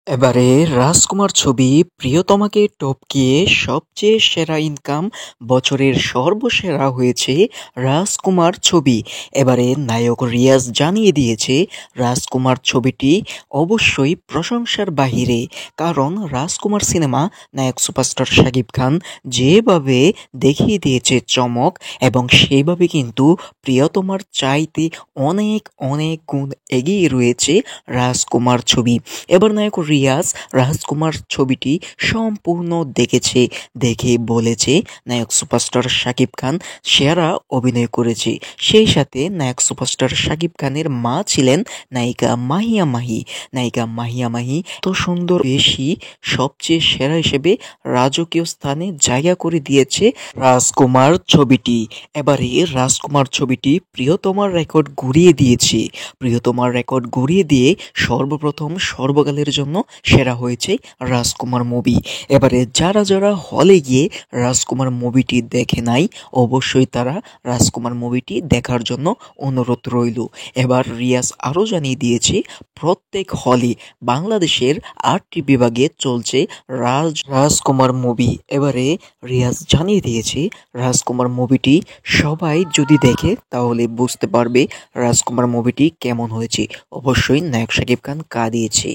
এবারে রাজকুমার ছবি প্রিয়তমাকে টপকিয়ে সবচেয়ে সেরা ইনকাম বছরের সর্বসেরা হয়েছে রাজকুমার ছবি। এবারে নায়ক রিয়াজ জানিয়ে দিয়েছে রাজকুমার ছবিটি অবশ্যই প্রশংসার বাহিরে, কারণ রাজকুমার সিনেমা নায়ক সুপারস্টার শাকিব খান যেভাবে দেখিয়ে দিয়েছে চমক, এবং সেইভাবে কিন্তু প্রিয়তমার চাইতে অনেক অনেক গুণ এগিয়ে রয়েছে রাজকুমার ছবি। এবার নায়ক রিয়াজ রাজকুমার ছবিটি সম্পূর্ণ দেখেছে, দেখে বলেছে নায়ক সুপারস্টার শাকিব খান সেরা অভিনয় করেছে। সেই সাথে নায়ক সুপারস্টার শাকিব খানের মা ছিলেন নায়িকা মাহিয়া মাহি। নায়িকা মাহিয়া মাহি তো সুন্দর, বেশি সবচেয়ে সেরা হিসেবে রাজকীয় স্থানে জায়গা করে দিয়েছে রাজকুমার ছবিটি। এবারে রাজকুমার ছবিটি প্রিয়তমার রেকর্ড ঘুরিয়ে দিয়েছে। প্রিয়তমার রেকর্ড ঘুরিয়ে দিয়ে সর্বপ্রথম সর্বকালের জন্য সেরা হয়েছে রাজকুমার মুভি। এবারে যারা যারা হলে গিয়ে রাজকুমার মুভিটি দেখে নাই, অবশ্যই তারা রাজকুমার মুভিটি দেখার জন্য অনুরোধ রইল। এবার রিয়াজ আরও জানিয়ে দিয়েছে প্রত্যেক হলে বাংলাদেশের 8টি বিভাগে চলছে রাজকুমার মুভি। এবারে রিয়াজ জানিয়ে দিয়েছে রাজকুমার মুভিটি সবাই যদি দেখে তাহলে বুঝতে পারবে রাজকুমার মুভিটি কেমন হয়েছে। অবশ্যই নায়ক শাকিব খান কাঁদিয়েছে।